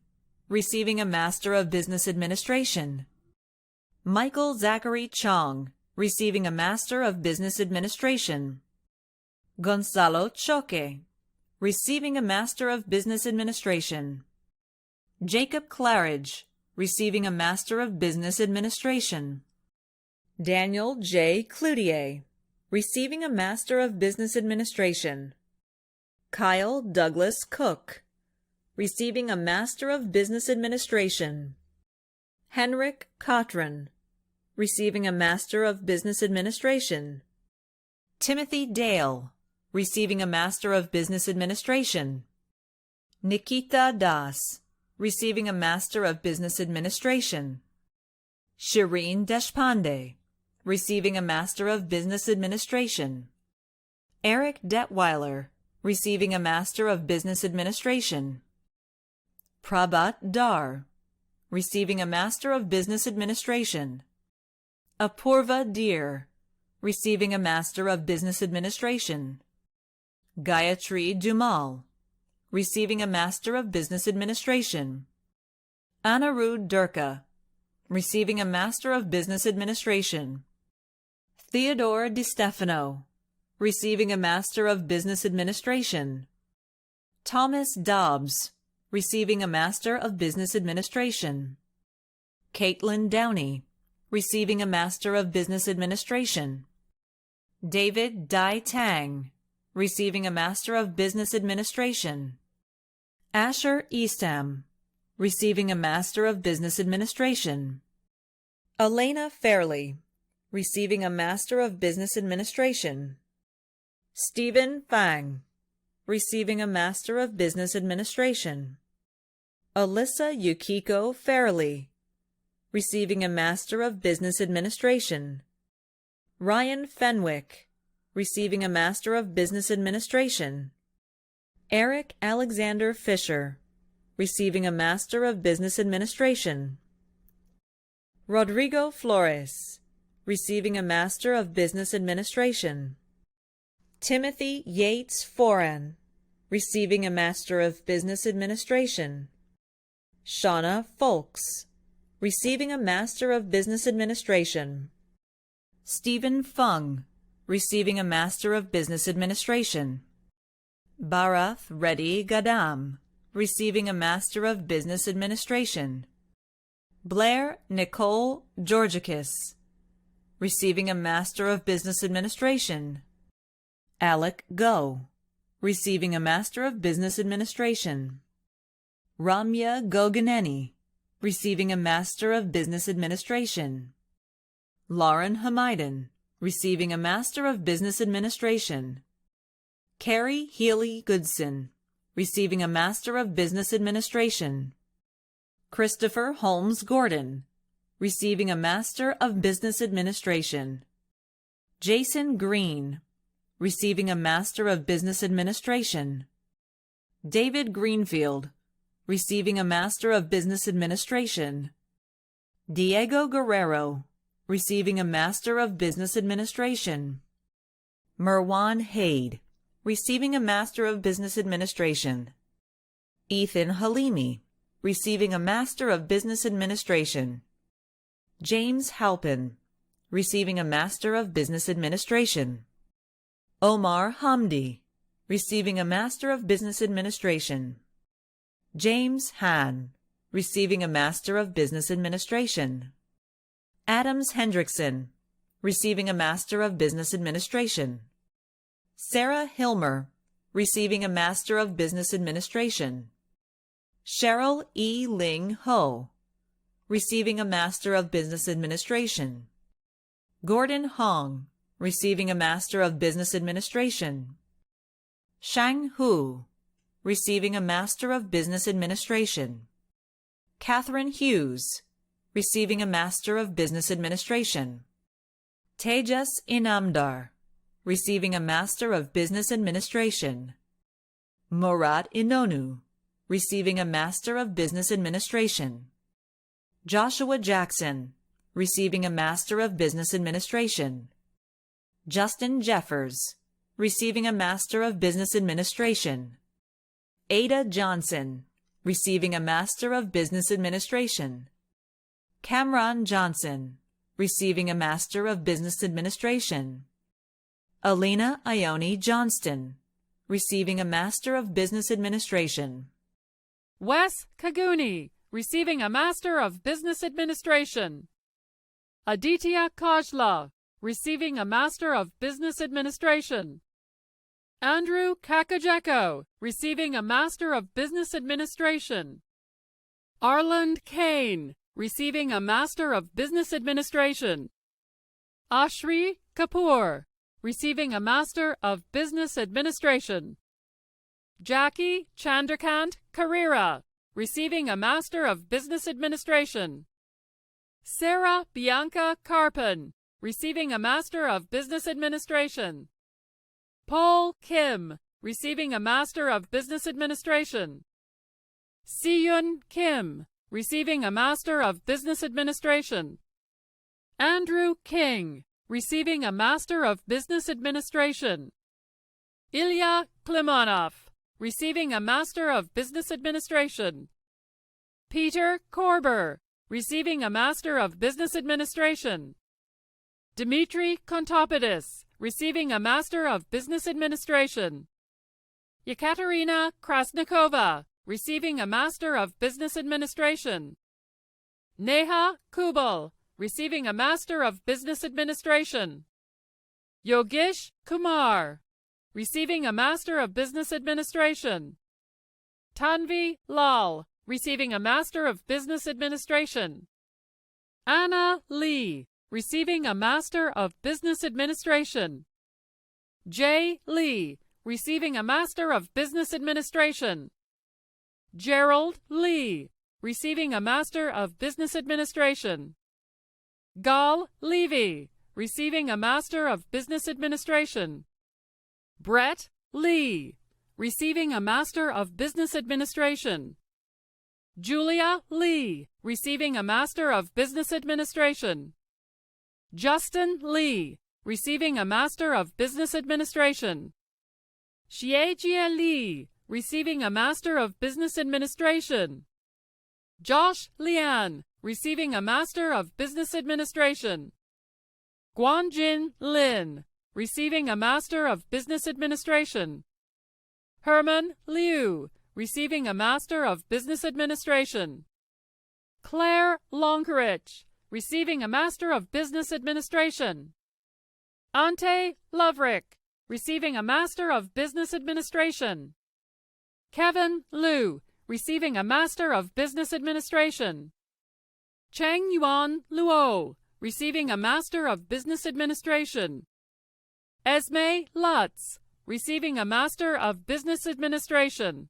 receiving a Master of Business Administration. Michael Zachary Chong, receiving a Master of Business Administration. Gonzalo Choque, receiving a Master of Business Administration. Jacob Claridge, receiving a Master of Business Administration. Daniel J. Cloutier, receiving a Master of Business Administration. Kyle Douglas Cook, receiving a Master of Business Administration. Henrik Kotran, receiving a Master of Business Administration. Timothy Dale, receiving a Master of Business Administration. Nikita Das, receiving a Master of Business Administration. Shirin Deshpande, receiving a Master of Business Administration. Eric Detweiler, receiving a Master of Business Administration. Prabhat Dar, receiving a Master of Business Administration. Apurva Deer, receiving a Master of Business Administration. Gayatri Dhumal, receiving a Master of Business Administration. Anirudh Durka, receiving a Master of Business Administration. Theodore DiStefano, receiving a Master of Business Administration. Thomas Dobbs, receiving a Master of Business Administration. Caitlin Downey, receiving a Master of Business Administration. David Dai Tang, receiving a Master of Business Administration. Asher Eastham, receiving a Master of Business Administration. Elena Fairley, receiving a Master of Business Administration. Stephen Fang, receiving a Master of Business Administration. Alyssa Yukiko Fairley, receiving a Master of Business Administration. Ryan Fenwick, receiving a Master of Business Administration. Eric Alexander Fisher, receiving a Master of Business Administration. Rodrigo Flores, receiving a Master of Business Administration. Timothy Yates Foran, receiving a Master of Business Administration. Shauna Folks, receiving a Master of Business Administration. Stephen Fung, receiving a Master of Business Administration. Bharath Reddy Gadam, receiving a Master of Business Administration. Blair Nicole Georgikis, receiving a Master of Business Administration. Alec Go, receiving a Master of Business Administration. Ramya Goganeni, receiving a Master of Business Administration. Lauren Hamiden, receiving a Master of Business Administration. Carrie Healy Goodson, receiving a Master of Business Administration. Christopher Holmes Gordon, receiving a Master of Business Administration. Jason Green, receiving a Master of Business Administration. David Greenfield, receiving a Master of Business Administration. Diego Guerrero, receiving a Master of Business Administration. Merwan Haid, receiving a Master of Business Administration. Ethan Halimi, receiving a Master of Business Administration. James Halpin, receiving a Master of Business Administration. Omar Hamdi, receiving a Master of Business Administration. James Han, receiving a Master of Business Administration. Adams Hendrickson, receiving a Master of Business Administration. Sarah Hilmer, receiving a Master of Business Administration. Cheryl E-Ling Ho, receiving a Master of Business Administration. Gordon Hong, receiving a Master of Business Administration. Shang Hu, receiving a Master of Business Administration. Katherine Hughes, receiving a Master of Business Administration. Tejas Inamdar, receiving a Master of Business Administration. Murat Inonu, receiving a Master of Business Administration. Joshua Jackson, receiving a Master of Business Administration. Justin Jeffers, receiving a Master of Business Administration. Ada Johnson, receiving a Master of Business Administration. Kamran Johnson, receiving a Master of Business Administration. Alina Ione Johnston, receiving a Master of Business Administration. Wes Kaguni, receiving a Master of Business Administration. Aditya Kajla, receiving a Master of Business Administration. Andrew Kakajeko, receiving a Master of Business Administration. Arland Kane, receiving a Master of Business Administration. Ashri Kapoor, receiving a Master of Business Administration. Jackie Chandrakant Karira, receiving a Master of Business Administration. Sarah Bianca Karpin, receiving a Master of Business Administration. Paul Kim, receiving a Master of Business Administration. Siyun Kim, receiving a Master of Business Administration. Andrew King, receiving a Master of Business Administration. Ilya Klimanov, receiving a Master of Business Administration. Peter Korber, receiving a Master of Business Administration. Dimitri Kontopidis, receiving a Master of Business Administration. Yekaterina Krasnikova, receiving a Master of Business Administration. Neha Kubal, receiving a Master of Business Administration. Yogesh Kumar, receiving a Master of Business Administration. Tanvi Lal, receiving a Master of Business Administration. Anna Lee, receiving a Master of Business Administration. J. Lee, receiving a Master of Business Administration. Gerald Lee, receiving a Master of Business Administration. Gal Levy, receiving a Master of Business Administration. Brett Lee, receiving a Master of Business Administration. Julia Lee, receiving a Master of Business Administration. Justin Lee, receiving a Master of Business Administration. Xiejie Lee, receiving a Master of Business Administration. Josh Lian, receiving a Master of Business Administration. Guanjin Lin, receiving a Master of Business Administration. Herman Liu, receiving a Master of Business Administration. Claire Lonkerich, receiving a Master of Business Administration. Ante Loverick, receiving a Master of Business Administration. Kevin Liu, receiving a Master of Business Administration. Cheng Yuan Luo, receiving a Master of Business Administration. Esme Lutz, receiving a Master of Business Administration.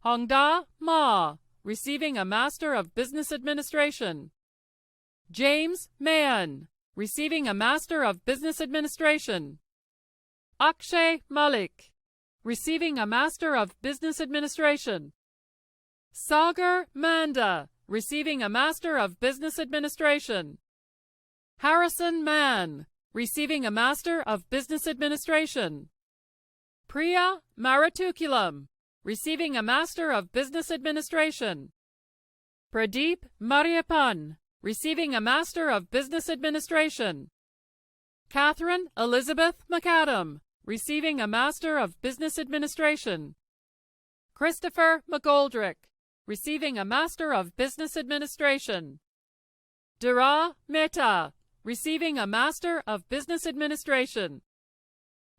Hongda Ma, receiving a Master of Business Administration. James Mayan, receiving a Master of Business Administration. Akshay Malik, receiving a Master of Business Administration. Sagar Manda, receiving a Master of Business Administration. Harrison Mann, receiving a Master of Business Administration. Priya Maratukulam, receiving a Master of Business Administration. Pradeep Mariappan, receiving a Master of Business Administration. Catherine Elizabeth McAdam, receiving a Master of Business Administration. Christopher McGoldrick, receiving a Master of Business Administration. Dhara Mehta, receiving a Master of Business Administration.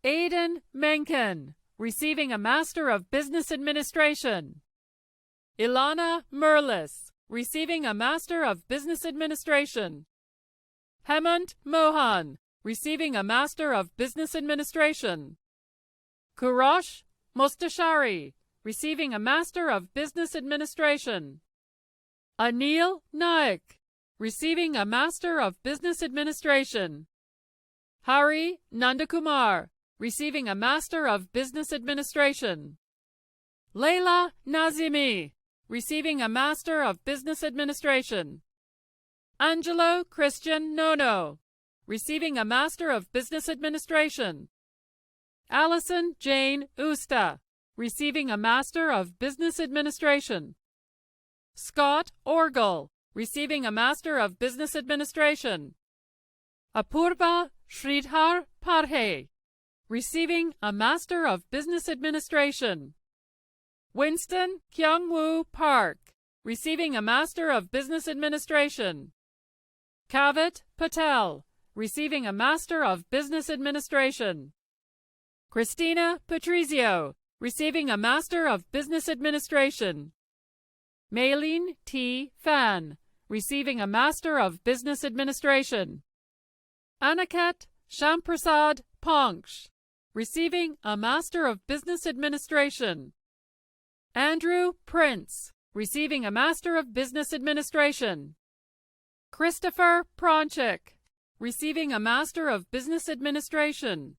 Aidan Menken, receiving a Master of Business Administration. Ilana Merlis, receiving a Master of Business Administration. Hemant Mohan, receiving a Master of Business Administration. Kurosh Mostashari, receiving a Master of Business Administration. Anil Naik, receiving a Master of Business Administration. Hari Nandakumar, receiving a Master of Business Administration. Leila Nazimi, receiving a Master of Business Administration. Angelo Christian Nono, receiving a Master of Business Administration. Allison Jane Usta, receiving a Master of Business Administration. Scott Orgel, receiving a Master of Business Administration. Apurva Sridhar Parhe, receiving a Master of Business Administration. Winston Kyungwoo Park, receiving a Master of Business Administration. Kavit Patel, receiving a Master of Business Administration. Christina Patrizio, receiving a Master of Business Administration. Maylene T. Fan, receiving a Master of Business Administration. Aniket Shamprasad Panksh, receiving a Master of Business Administration. Andrew Prince, receiving a Master of Business Administration. Christopher Pronchik, receiving a Master of Business Administration.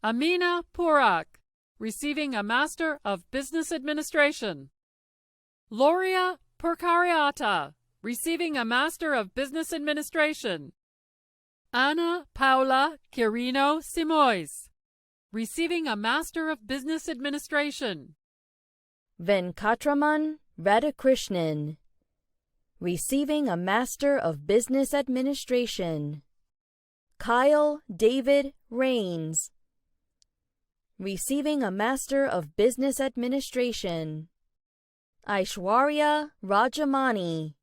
Amina Purak, receiving a Master of Business Administration. Loria Purkariata, receiving a Master of Business Administration. Ana Paula Quirino Simoes, receiving a Master of Business Administration. Venkatraman Radhakrishnan, receiving a Master of Business Administration. Kyle David Rains, receiving a Master of Business Administration. Aishwarya Rajamani,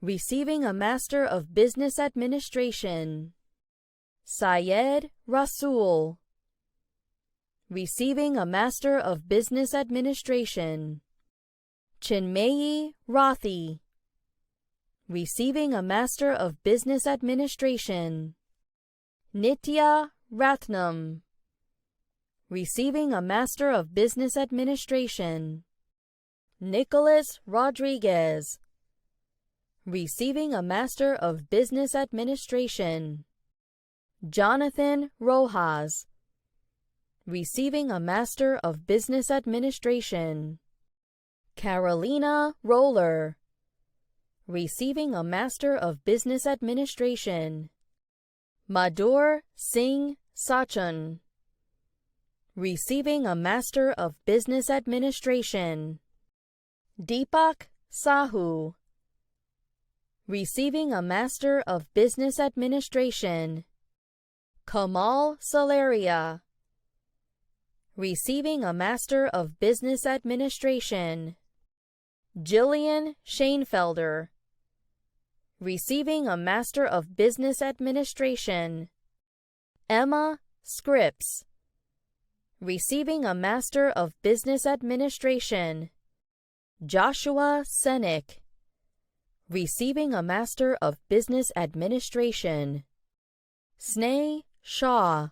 receiving a Master of Business Administration. Syed Rasul, receiving a Master of Business Administration. Chinmayi Rathi, receiving a Master of Business Administration. Nitya Ratnam, receiving a Master of Business Administration. Nicholas Rodriguez, receiving a Master of Business Administration. Jonathan Rojas, receiving a Master of Business Administration. Carolina Roller, receiving a Master of Business Administration. Madhur Singh Sachan, receiving a Master of Business Administration. Deepak Sahu, receiving a Master of Business Administration. Kamal Salaria, receiving a Master of Business Administration. Jillian Shanefelder, receiving a Master of Business Administration. Emma Scripps, receiving a Master of Business Administration. Joshua Senik, receiving a Master of Business Administration. Sneh Shah,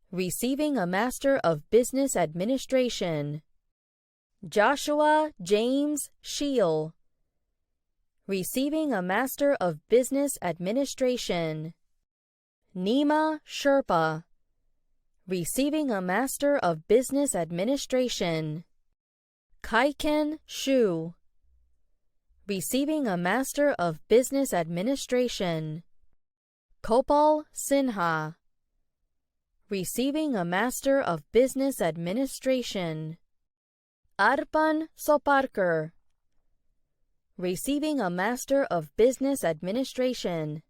receiving a Master of Business Administration. Joshua James Scheel, receiving a Master of Business Administration. Nima Sherpa, receiving a Master of Business Administration. Kaiken Shu, receiving a Master of Business Administration. Kopal Sinha, receiving a Master of Business Administration. Arpan Soparkar, receiving a Master of Business Administration.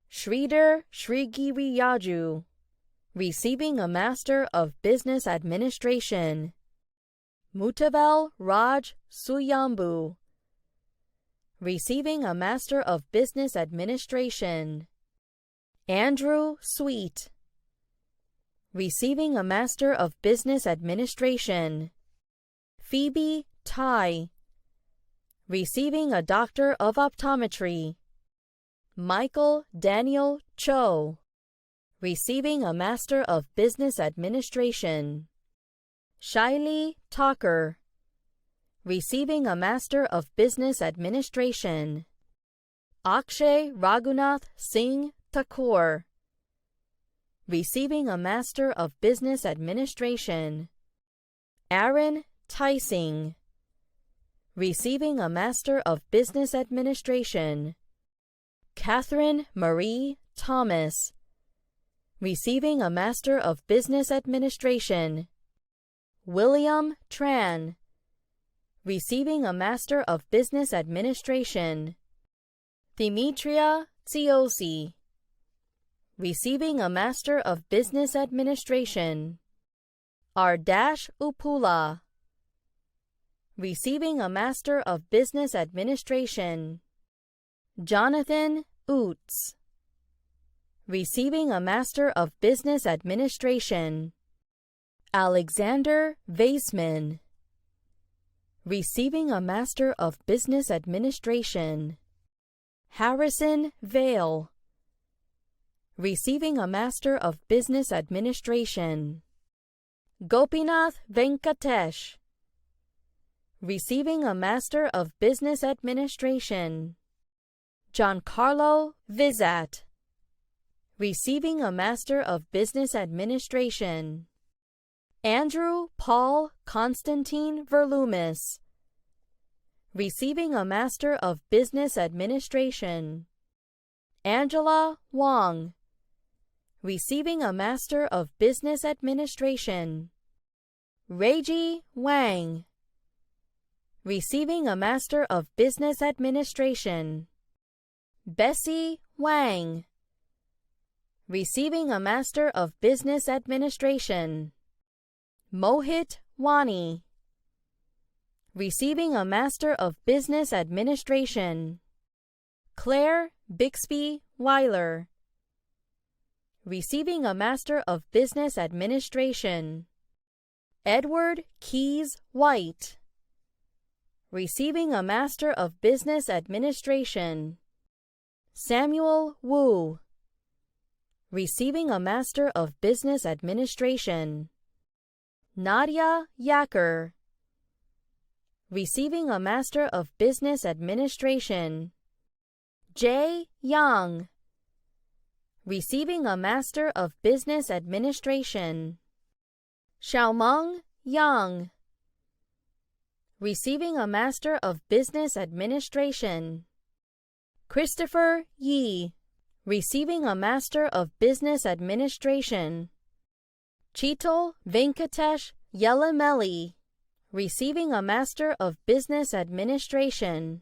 Sridhar Srigiriyaju, receiving a Master of Business Administration. Mutavel Raj Suyambu, receiving a Master of Business Administration. Andrew Sweet, receiving a Master of Business Administration. Phoebe Tai, receiving a Doctor of Optometry. Michael Daniel Cho, receiving a Master of Business Administration. Shaili Thakur, receiving a Master of Business Administration. Akshay Raghunath Singh Thakur, receiving a Master of Business Administration. Aaron Tysing, receiving a Master of Business Administration. Catherine Marie Thomas, receiving a Master of Business Administration. William Tran, receiving a Master of Business Administration. Demetria Tsiosi, receiving a Master of Business Administration. Ardash Upula, receiving a Master of Business Administration. Jonathan Oots, receiving a Master of Business Administration. Alexander Vaisman, receiving a Master of Business Administration. Harrison Vale, receiving a Master of Business Administration. Gopinath Venkatesh, receiving a Master of Business Administration. Giancarlo Vizat, receiving a Master of Business Administration. Andrew Paul Constantine Verlumis, receiving a Master of Business Administration. Angela Wong, receiving a Master of Business Administration. Reiji Wang, receiving a Master of Business Administration. Bessie Wang, receiving a Master of Business Administration. Mohit Wani, receiving a Master of Business Administration. Claire Bixby Weiler, receiving a Master of Business Administration. Edward Keyes White, receiving a Master of Business Administration. Samuel Wu, receiving a Master of Business Administration. Nadia Yacker, receiving a Master of Business Administration. Jay Yang, receiving a Master of Business Administration. Xiaomeng Yang, receiving a Master of Business Administration. Christopher Yi, receiving a Master of Business Administration. Cheetal Venkatesh Yelamelli, receiving a Master of Business Administration.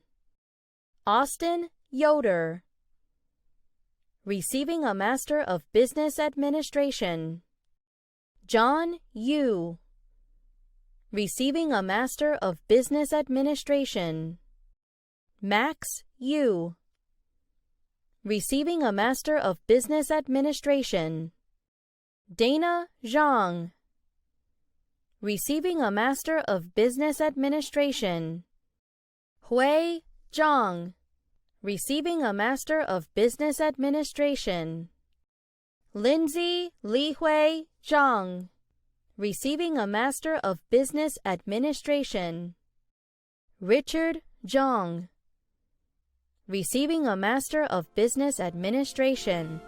Austin Yoder, receiving a Master of Business Administration. John Yu, receiving a Master of Business Administration. Max Yu, receiving a Master of Business Administration. Dana Zhang, receiving a Master of Business Administration. Hui Zhang, receiving a Master of Business Administration. Lindsay Lihui Zhang, receiving a Master of Business Administration. Richard Zhang, receiving a Master of Business Administration.